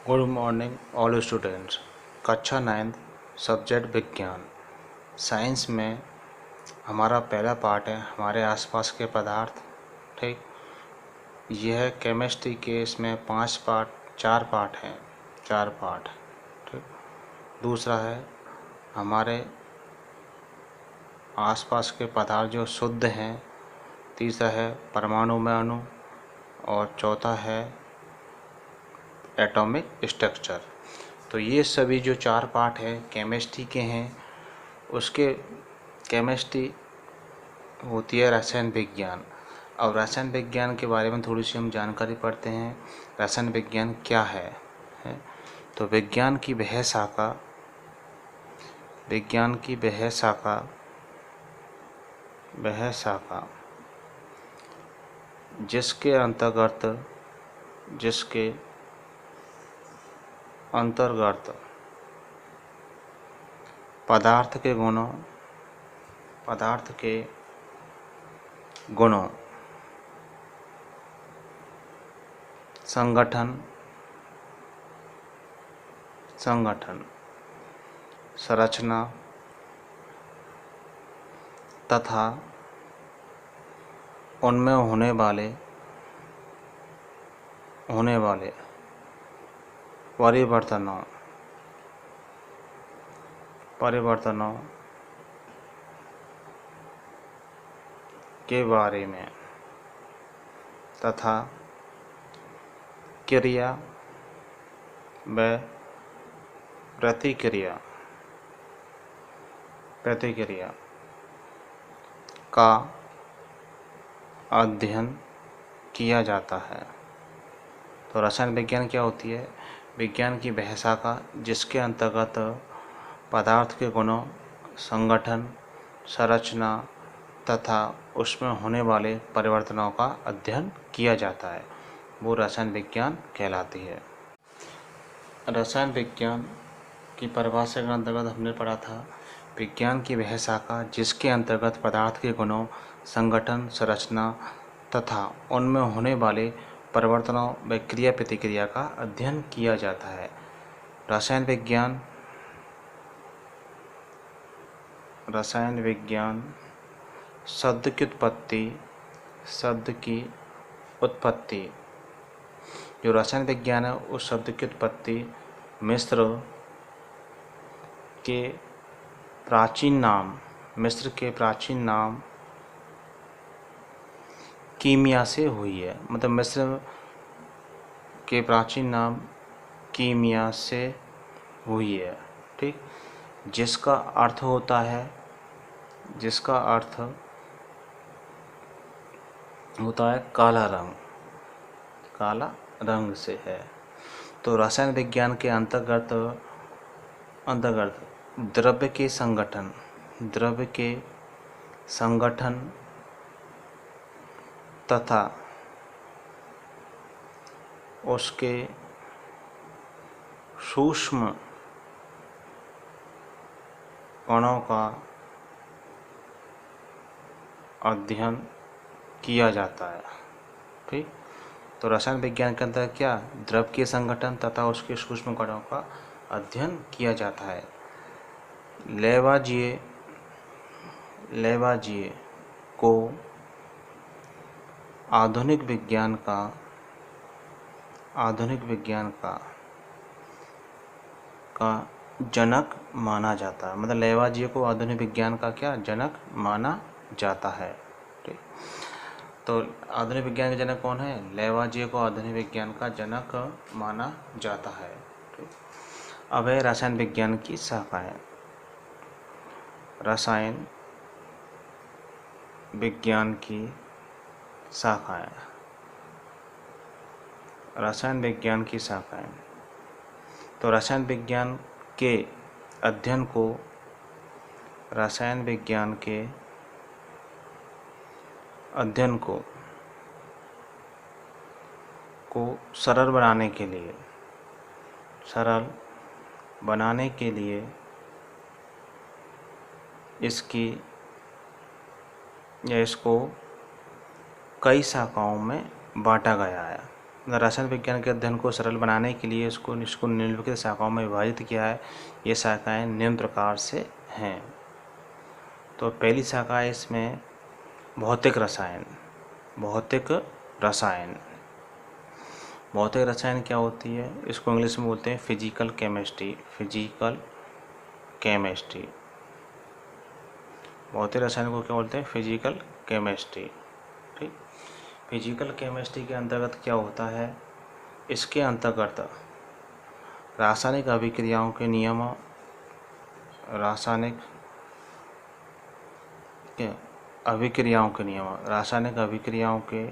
Good morning all students. कक्षा 9 subject विज्ञान। Science में हमारा पहला पार्ट है हमारे आसपास के पदार्थ। ठीक, यह केमिस्ट्री के इसमें 4 पार्ट हैं। ठीक, दूसरा है हमारे आसपास के पदार्थ जो शुद्ध हैं। तीसरा है परमाणु में अणु और चौथा है एटॉमिक स्ट्रक्चर। तो ये सभी जो 4 पार्ट हैं केमिस्ट्री के हैं। उसके केमिस्ट्री होती है रसायन विज्ञान। और रसायन विज्ञान के बारे में थोड़ी सी हम जानकारी पढ़ते हैं। रसायन विज्ञान क्या है? तो विज्ञान की वह शाखा जिसके अंतर्गत पदार्थ के गुणों, संगठन, संरचना तथा उनमें होने वाले परिवर्तनों के बारे में तथा क्रिया व प्रतिक्रिया का अध्ययन किया जाता है। तो रसायन विज्ञान क्या होती है? विज्ञान की वह शाखा जिसके अंतर्गत पदार्थ के गुणों, संगठन, संरचना तथा उसमें होने वाले परिवर्तनों का अध्ययन किया जाता है, वो रसायन विज्ञान कहलाती है। रसायन विज्ञान की परिभाषा के अंतर्गत हमने पढ़ा था विज्ञान की वह शाखा जिसके अंतर्गत पदार्थ के गुणों, संगठन, संरचना तथा उनमें होने वाले परिवर्तनों व क्रिया प्रतिक्रिया का अध्ययन किया जाता है। रसायन विज्ञान शब्द की उत्पत्ति जो रसायन विज्ञान है उस शब्द की उत्पत्ति मिस्र के प्राचीन नाम कीमिया से हुई है। मतलब मिस्र के प्राचीन नाम कीमिया से हुई है। ठीक, जिसका अर्थ होता है काला रंग से है। तो रसायन विज्ञान के अंतर्गत द्रव्य के संगठन तथा उसके सूक्ष्म कणों का अध्ययन किया जाता है। ठीक, तो रसायन विज्ञान के अंदर क्या द्रव्य के संगठन तथा उसके सूक्ष्म कणों का अध्ययन किया जाता है। लेवाजिए को आधुनिक विज्ञान का जनक माना जाता है। मतलब लेवाजिए को आधुनिक विज्ञान का क्या जनक माना जाता है। ठीक, तो आधुनिक विज्ञान के जनक कौन है? लेवाजिए को आधुनिक विज्ञान का जनक माना जाता है। ठीक, अब है रसायन विज्ञान की शाखाएं। रसायन विज्ञान की शाखाएं। तो रसायन विज्ञान के अध्ययन को सरल बनाने के लिए इसको कई शाखाओं में बांटा गया है। रसायन विज्ञान के अध्ययन को सरल बनाने के लिए इसको निम्नलिखित शाखाओं में विभाजित किया है। ये शाखाएं निम्न प्रकार से हैं। तो पहली शाखा है इसमें भौतिक रसायन। भौतिक रसायन भौतिक रसायन क्या होती है? इसको इंग्लिश में बोलते हैं फिजिकल केमिस्ट्री। फिजिकल केमिस्ट्री भौतिक रसायन को क्या बोलते हैं? Physical chemistry. ठीक, फिजिकल केमिस्ट्री के अंतर्गत क्या होता है? इसके अंतर्गत रासायनिक अभिक्रियाओं के नियमों, रासायनिक अभिक्रियाओं के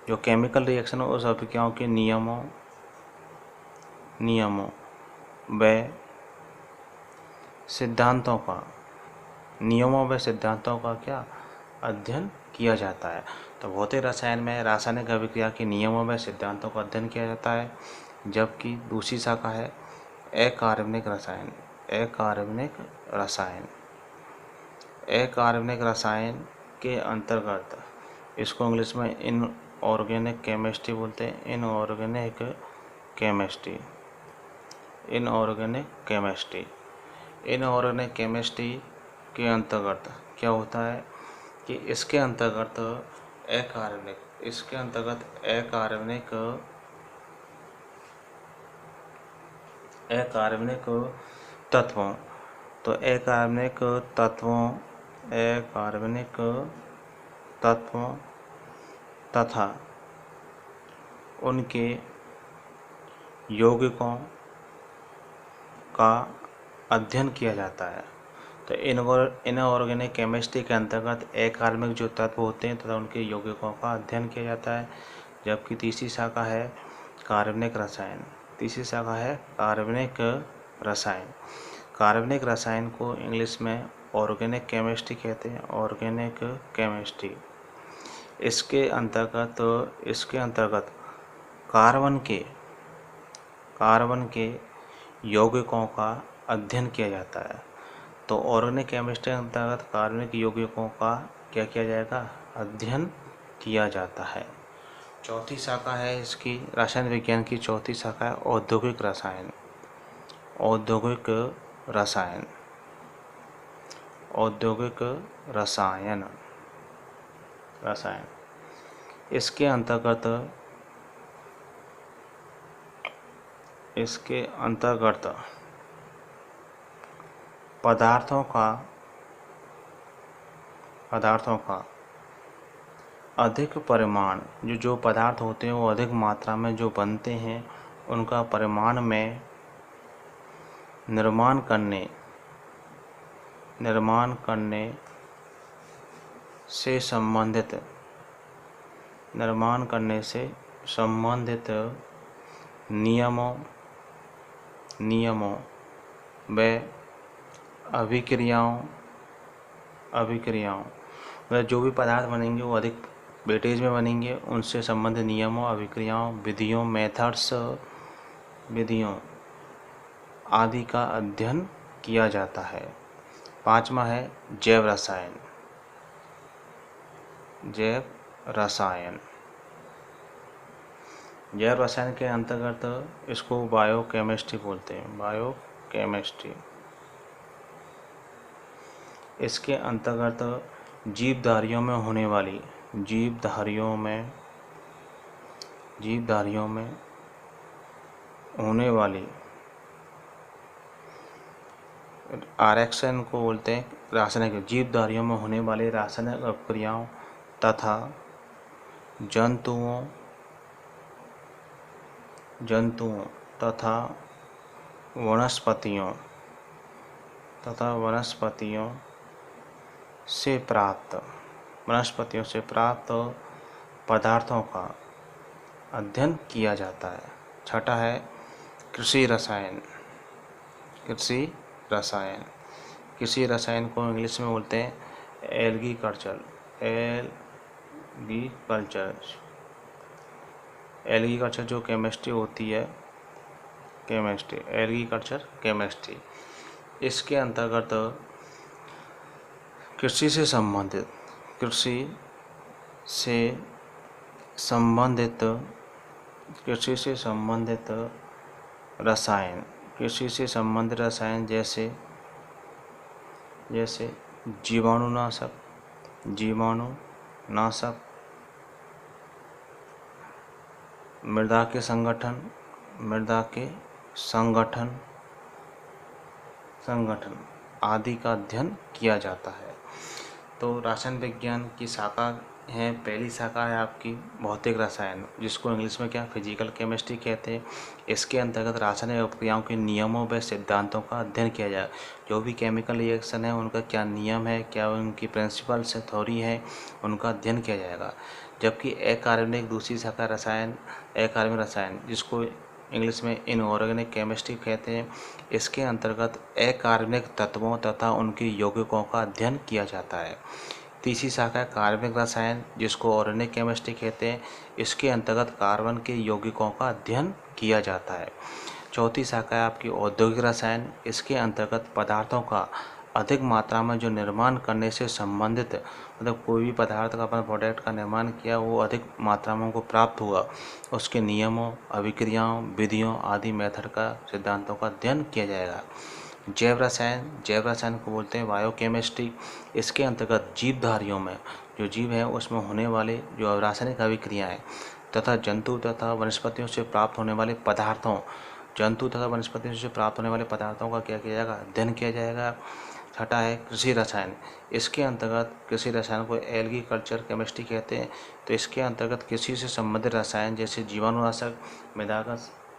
जो केमिकल रिएक्शन हो उस अभिक्रियाओं के नियमों व सिद्धांतों का क्या अध्ययन किया जाता है। तो भौतिक रसायन में रासायनिक अभिक्रिया के नियमों व सिद्धांतों का अध्ययन किया जाता है। जबकि दूसरी शाखा है अकार्बनिक रसायन। अकार्बनिक रसायन के अंतर्गत इसको इंग्लिश में इनऑर्गेनिक केमिस्ट्री बोलते हैं। इनऑर्गेनिक केमिस्ट्री के अंतर्गत क्या होता है कि इसके अंतर्गत अकार्बनिक तत्वों तथा उनके यौगिकों का अध्ययन किया जाता है। तो इनऑर्गेनिक केमिस्ट्री के अंतर्गत अकार्बनिक जो तत्व होते हैं तथा उनके यौगिकों का अध्ययन किया जाता है। जबकि तीसरी शाखा है कार्बनिक रसायन। कार्बनिक रसायन को इंग्लिश में ऑर्गेनिक केमिस्ट्री कहते हैं। ऑर्गेनिक केमिस्ट्री इसके अंतर्गत कार्बन के यौगिकों का अध्ययन किया जाता है। तो ऑर्गेनिक केमिस्ट्री के अंतर्गत कार्बनिक यौगिकों का क्या किया जाएगा? अध्ययन किया जाता है। चौथी शाखा है इसकी रसायन विज्ञान की चौथी शाखा है औद्योगिक रसायन इसके अंतर्गत पदार्थों का अधिक परिमाण, जो पदार्थ होते हैं वो अधिक मात्रा में जो बनते हैं उनका परिमाण में निर्माण करने से संबंधित नियमों व अभिक्रियाओं व जो भी पदार्थ बनेंगे वो अधिक वेटेज में बनेंगे, उनसे संबंधित नियमों, अभिक्रियाओं, विधियों, मेथड्स, आदि का अध्ययन किया जाता है। पांचवा है जैव रसायन के अंतर्गत इसको बायोकेमिस्ट्री बोलते हैं। बायोकेमिस्ट्री इसके अंतर्गत जीवधारियों में होने वाली आरएक्शन को बोलते हैं रासायनिक। जीवधारियों में होने वाली रासायनिक अभिक्रियाओं तथा जंतुओं तथा वनस्पतियों से प्राप्त पदार्थों का अध्ययन किया जाता है। छठा है कृषि रसायन को इंग्लिश में बोलते हैं एग्रीकल्चर जो केमिस्ट्री होती है एग्रीकल्चर केमिस्ट्री इसके अंतर्गत कृषि से संबंधित कृषि से संबंधित रसायन, कृषि से संबंधित रसायन जैसे जीवाणुनाशक, मृदा के संगठन आदि का अध्ययन किया जाता है। तो रसायन विज्ञान की शाखा है, पहली शाखा है आपकी भौतिक रसायन, जिसको इंग्लिश में क्या फिजिकल केमिस्ट्री कहते हैं। इसके अंतर्गत रासायनिक क्रियाओं के नियमों व सिद्धांतों का अध्ययन किया जाए। जो भी केमिकल रिएक्शन है उनका क्या नियम है, क्या उनकी प्रिंसिपल्स है, थ्योरी है, उनका अध्ययन किया जाएगा। जबकि अकार्बनिक दूसरी शाखा अकार्बनिक रसायन, जिसको इंग्लिश में इनऑर्गेनिक केमिस्ट्री कहते हैं, इसके अंतर्गत अकार्बनिक तत्वों तथा उनके यौगिकों का अध्ययन किया जाता है। तीसरी शाखा कार्बनिक रसायन, जिसको ऑर्गेनिक केमिस्ट्री कहते हैं, इसके अंतर्गत कार्बन के यौगिकों का अध्ययन किया जाता है। चौथी शाखा है आपकी औद्योगिक रसायन, इसके अंतर्गत पदार्थों का अधिक मात्रा में जो निर्माण करने से संबंधित, मतलब कोई भी पदार्थ का अपना प्रोडक्ट का निर्माण किया, वो अधिक मात्रा में उनको प्राप्त हुआ, उसके नियमों, अभिक्रियाओं, विधियों आदि मेथड का सिद्धांतों का अध्ययन किया जाएगा। जैव रसायन को बोलते हैं बायोकेमिस्ट्री। इसके अंतर्गत जीवधारियों में, जो जीव है उसमें होने वाले जो रासायनिक अभिक्रियाएं तथा जंतु तथा वनस्पतियों से प्राप्त होने वाले पदार्थों का क्या किया जाएगा, अध्ययन किया जाएगा। छठा है कृषि रसायन। इसके अंतर्गत कृषि रसायन को एल्गी कल्चर केमिस्ट्री कहते हैं। तो इसके अंतर्गत कृषि से संबंधित रसायन जैसे जीवाणुनाशक, मृदा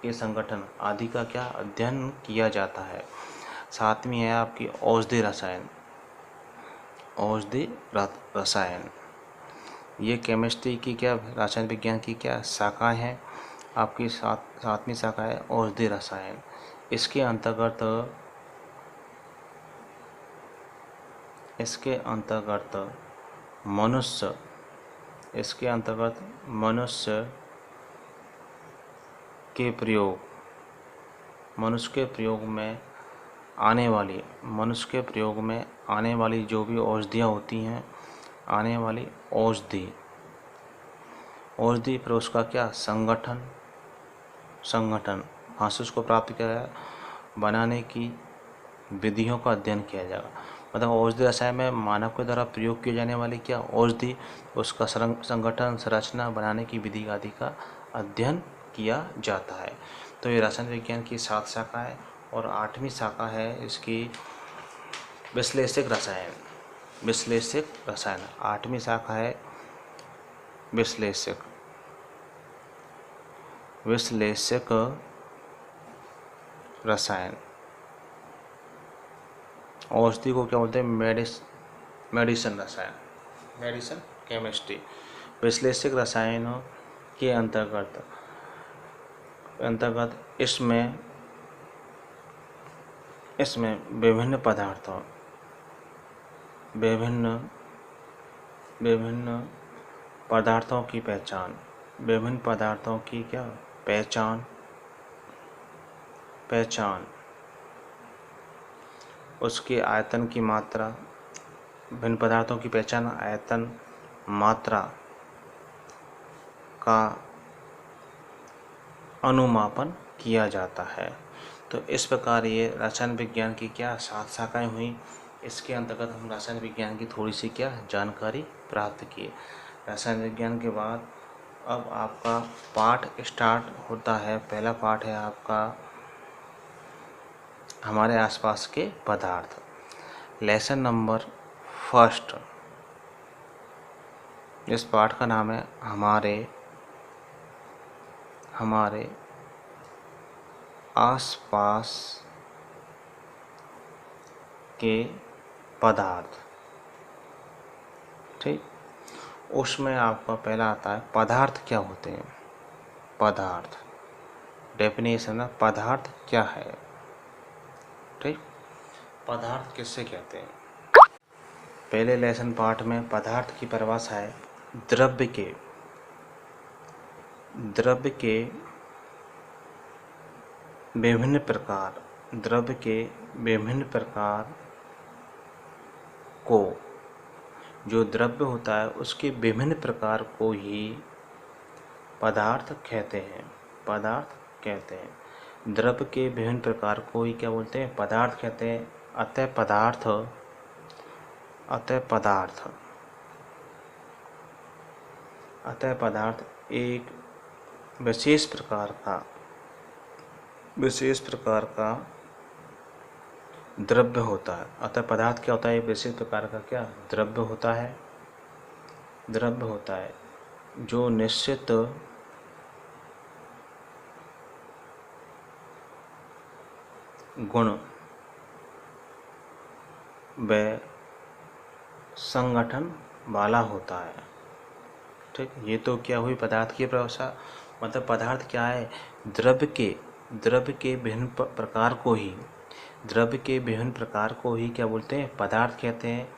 के संगठन आदि का क्या अध्ययन किया जाता है। सातवीं है आपकी औषधि रसायन। ये केमिस्ट्री की क्या, रसायन विज्ञान की क्या शाखा है आपकी, सातवीं शाखा है औषधि रसायन। इसके अंतर्गत मनुष्य के प्रयोग में आने वाली जो भी औषधियाँ होती हैं, औषधि पर उसका क्या संगठन कहाँ से उसको प्राप्त किया जाए, बनाने की विधियों का अध्ययन किया जाएगा। मतलब औषधि रसायन में मानव के द्वारा प्रयोग किए जाने वाली क्या औषधि, उसका संगठन, संरचना, बनाने की विधि आदि का अध्ययन किया जाता है। तो ये रसायन विज्ञान की 7 शाखा है। और 8वीं शाखा है इसकी विश्लेषक रसायन। 8वीं शाखा है विश्लेषक रसायन। औषधि को क्या बोलते हैं, मेडिसिन केमिस्ट्री। विश्लेषक रसायनों के अंतर्गत इसमें विभिन्न पदार्थों की पहचान, उसके आयतन की मात्रा, विभिन्न पदार्थों की पहचान, आयतन, मात्रा का अनुमापन किया जाता है। तो इस प्रकार ये रसायन विज्ञान की क्या 7 शाखाएं हुई। इसके अंतर्गत हम रसायन विज्ञान की थोड़ी सी क्या जानकारी प्राप्त की। रसायन विज्ञान के बाद अब आपका पाठ स्टार्ट होता है। पहला पाठ है आपका हमारे आसपास के पदार्थ। Lesson number 1। इस पाठ का नाम है हमारे आसपास के पदार्थ। ठीक, उसमें आपका पहला आता है पदार्थ क्या होते हैं। पदार्थ डेफिनेशन है, पदार्थ क्या है। ठीक, पदार्थ किससे कहते हैं। पहले लेसन पार्ट में पदार्थ की परिभाषा है द्रव्य के विभिन्न प्रकार को, जो द्रव्य होता है उसके विभिन्न प्रकार को ही पदार्थ कहते हैं, पदार्थ कहते हैं। द्रव्य के विभिन्न प्रकार को ही क्या बोलते हैं, पदार्थ कहते हैं। अतः पदार्थ, अतः पदार्थ, अतः पदार्थ एक विशेष प्रकार का, विशेष प्रकार का द्रव्य होता है। अतः पदार्थ क्या होता है, एक विशेष प्रकार का क्या द्रव्य होता है, द्रव्य होता है जो निश्चित गुण व संगठन वाला होता है। ठीक, ये तो क्या हुई पदार्थ की परिभाषा। मतलब पदार्थ क्या है, द्रव्य के विभिन्न प्रकार को ही, द्रव्य के विभिन्न प्रकार को ही क्या बोलते हैं, पदार्थ कहते हैं।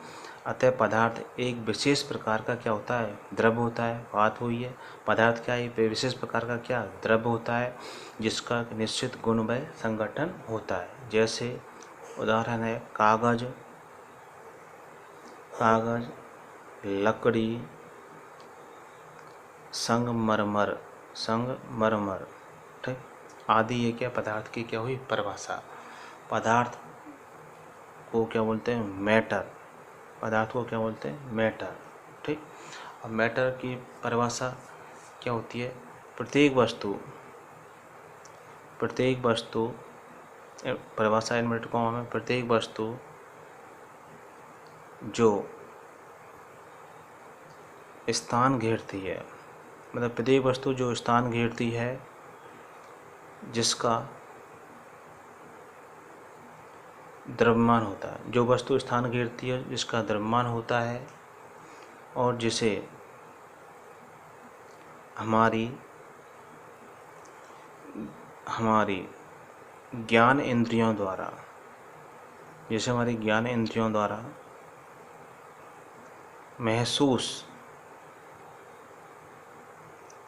अतः पदार्थ एक विशेष प्रकार का क्या होता है, द्रव्य होता है। बात हुई है पदार्थ क्या है, एक विशेष प्रकार का क्या द्रव्य होता है जिसका निश्चित गुण व संगठन होता है। जैसे उदाहरण है कागज, कागज, लकड़ी, संगमरमर, संगमरमर, ठीक आदि। ये क्या पदार्थ की क्या हुई परिभाषा। पदार्थ को क्या बोलते हैं, मैटर, पदार्थ को क्या बोलते हैं, मैटर। ठीक, अब मैटर की परिभाषा क्या होती है, प्रत्येक वस्तु, प्रत्येक वस्तु, परिभाषा इन्वर्टेड कॉमा में, प्रत्येक वस्तु जो स्थान घेरती है, मतलब प्रत्येक वस्तु जो स्थान घेरती है जिसका द्रव्यमान होता है, जो वस्तु स्थान घेरती है जिसका द्रव्यमान होता है और जिसे हमारी ज्ञान इंद्रियों द्वारा, जिसे हमारी ज्ञान इंद्रियों द्वारा महसूस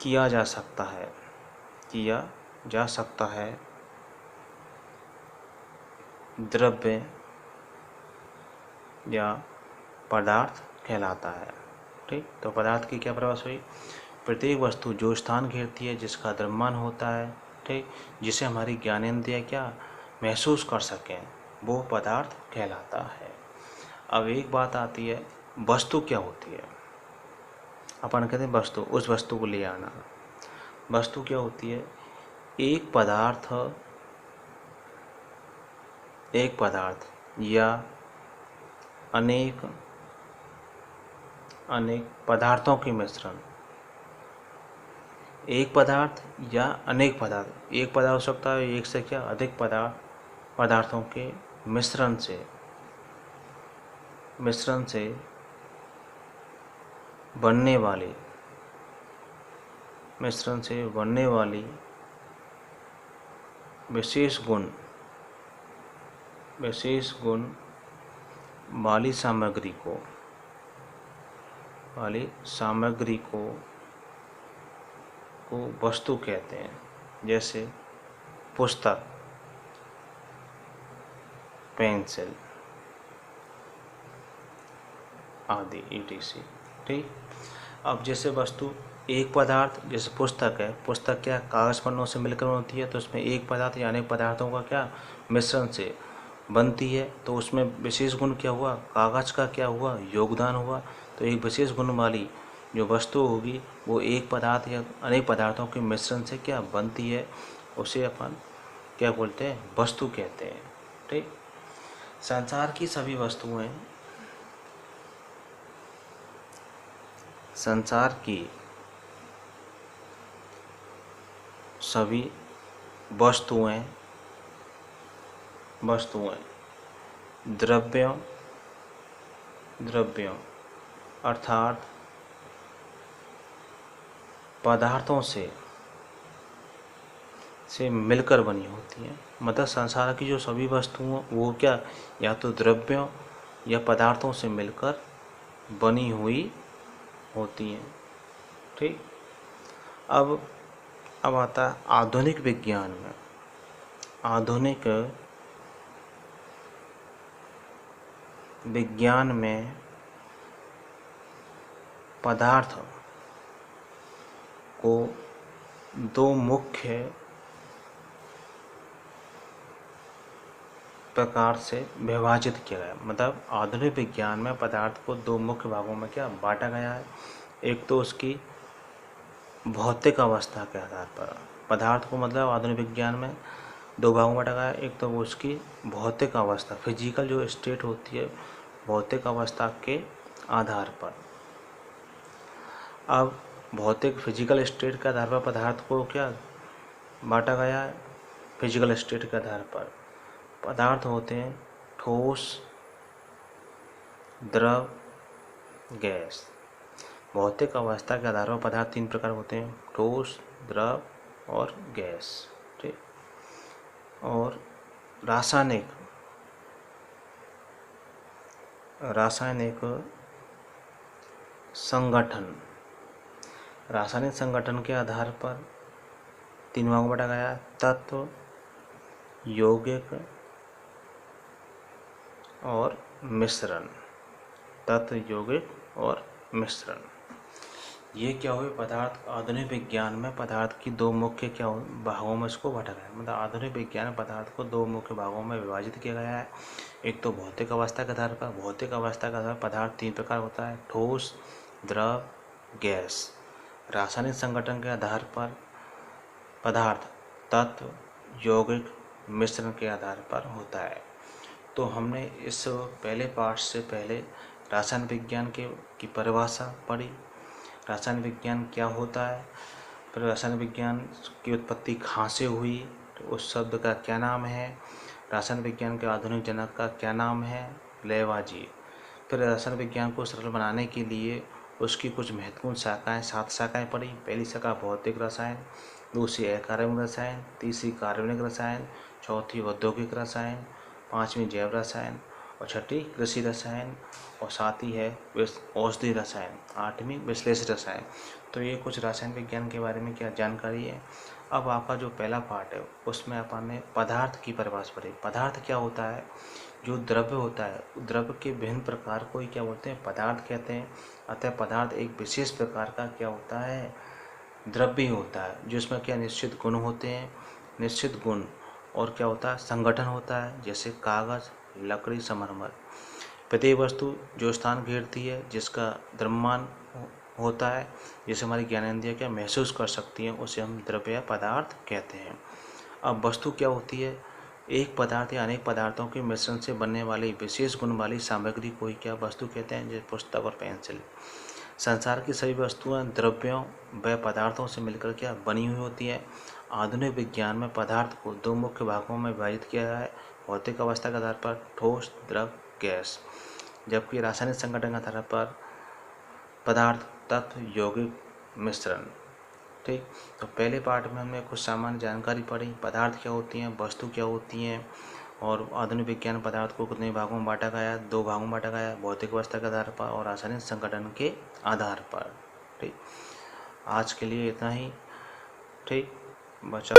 किया जा सकता है, किया जा सकता है, द्रव्य या पदार्थ कहलाता है। ठीक, तो पदार्थ की क्या परिभाषा हुई, प्रत्येक वस्तु जो स्थान घेरती है जिसका द्रव्यमान होता है, ठीक, जिसे हमारी ज्ञानेंद्रियाँ क्या महसूस कर सकें, वो पदार्थ कहलाता है। अब एक बात आती है, वस्तु क्या होती है। अपन कहते हैं वस्तु, उस वस्तु को ले आना। वस्तु क्या होती है, एक पदार्थ, एक पदार्थ या अनेक पदार्थों के मिश्रण, एक पदार्थ या अनेक पदार्थ, एक पदार्थ हो सकता है, एक से क्या अधिक पदार्थों के मिश्रण से बनने वाली, मिश्रण से बनने वाली विशेष गुण वाली सामग्री को वस्तु कहते हैं। जैसे पुस्तक, पेंसिल आदि etc। ठीक, अब जैसे वस्तु एक पदार्थ, जैसे पुस्तक है, पुस्तक क्या कागज पन्नों से मिलकर होती है, तो उसमें एक पदार्थ या अनेक पदार्थों का क्या मिश्रण से बनती है, तो उसमें विशेष गुण क्या हुआ, कागज का क्या हुआ, योगदान हुआ। तो एक विशेष गुण वाली जो वस्तु होगी वो एक पदार्थ या अनेक पदार्थों के मिश्रण से क्या बनती है, उसे अपन क्या बोलते हैं, वस्तु कहते हैं। ठीक, संसार की सभी वस्तुएं, संसार की सभी वस्तुएं द्रव्यों अर्थात पदार्थों से मिलकर बनी होती हैं। मतलब संसार की जो सभी वस्तुएं वो क्या या तो द्रव्यों या पदार्थों से मिलकर बनी हुई होती हैं। ठीक, अब आता है आधुनिक विज्ञान में। आधुनिक विज्ञान में पदार्थ को दो मुख्य प्रकार से विभाजित किया गया। मतलब आधुनिक विज्ञान में पदार्थ को दो मुख्य भागों में क्या बांटा गया है। एक तो उसकी भौतिक अवस्था के आधार पर, पदार्थ को मतलब आधुनिक विज्ञान में दो भागों में बांटा गया है। एक तो उसकी भौतिक अवस्था, फिजिकल जो स्टेट होती है, भौतिक अवस्था के आधार पर। अब भौतिक फिजिकल स्टेट के आधार पर पदार्थ को क्या बांटा गया है, फिजिकल स्टेट के आधार पर। पदार्थ होते हैं ठोस, द्रव, गैस। भौतिक अवस्था के आधार पर पदार्थ तीन प्रकार होते हैं, ठोस, द्रव और गैस। ठीक। और रासायनिक संगठन, रासायनिक संगठन के आधार पर तीन भागों में बांटा गया, तत्व, यौगिक और मिश्रण। तत्व, यौगिक और मिश्रण, ये क्या हुए पदार्थ। आधुनिक विज्ञान में पदार्थ की दो मुख्य क्या भागों में इसको बांटा गया है। मतलब आधुनिक विज्ञान में पदार्थ को दो मुख्य भागों में विभाजित किया गया है। एक तो भौतिक अवस्था के आधार पर। भौतिक अवस्था के आधार पर पदार्थ तीन प्रकार होता है, ठोस, द्रव, गैस। रासायनिक संगठन के आधार पर पदार्थ तत्व, यौगिक, मिश्रण के आधार पर होता है। तो हमने इस पहले पार्ट से पहले रासायन विज्ञान की परिभाषा पढ़ी, रासायन विज्ञान क्या होता है, फिर रासायन विज्ञान की उत्पत्ति कहाँ से हुई, तो उस शब्द का क्या नाम है, रासायन विज्ञान के आधुनिक जनक का क्या नाम है, लेवाजी। फिर रासायन विज्ञान को सरल बनाने के लिए उसकी कुछ महत्वपूर्ण शाखाएं, 7 शाखाएं पढ़ी। पहली शाखा भौतिक रसायन, दूसरी अकार्बनिक रसायन, तीसरी कार्बनिक रसायन, चौथी औद्योगिक रसायन, पांचवी जैव रसायन और छठी कृषि रसायन, और साथ ही है औषधि रसायन, आठवीं विश्लेषण रसायन। तो ये कुछ रासायन विज्ञान के बारे में क्या जानकारी है। अब आपका जो पहला पार्ट है उसमें अपन ने पदार्थ की परिभाषा पढ़ी। पदार्थ क्या होता है, जो द्रव्य होता है, द्रव्य के विभिन्न प्रकार को ही क्या बोलते हैं, पदार्थ कहते हैं। अतः पदार्थ एक विशेष प्रकार का क्या होता है, द्रव्य होता है, जिसमें क्या निश्चित गुण होते हैं, निश्चित गुण, और क्या होता है, संगठन होता है, जैसे कागज, लकड़ी, संगमरमर। प्रत्येक वस्तु जो स्थान घेरती है, जिसका द्रव्यमान होता है, जिसे हमारी ज्ञानेंद्रियाँ क्या महसूस कर सकती हैं, उसे हम द्रव्य या पदार्थ कहते हैं। अब वस्तु क्या होती है, एक पदार्थ या अनेक पदार्थों के मिश्रण से बनने वाली विशेष गुण वाली सामग्री को ही क्या वस्तु कहते हैं, जैसे पुस्तक और पेंसिल। संसार की सभी वस्तुएं द्रव्यों व पदार्थों से मिलकर क्या बनी हुई होती है। आधुनिक विज्ञान में पदार्थ को दो मुख्य भागों में विभाजित किया गया है, भौतिक अवस्था के आधार पर ठोस, द्रव, गैस, जबकि रासायनिक संगठन के आधार पर पदार्थ तत्व, यौगिक, मिश्रण। ठीक। तो पहले पार्ट में हमने कुछ सामान्य जानकारी पढ़ी, पदार्थ क्या होती हैं, वस्तु क्या होती हैं, और आधुनिक विज्ञान पदार्थ को कितने भागों में बांटा गया, दो भागों में बांटा गया, भौतिक अवस्था के आधार पर और रासायनिक संगठन के आधार पर। ठीक। आज के लिए इतना ही। ठीक। बचा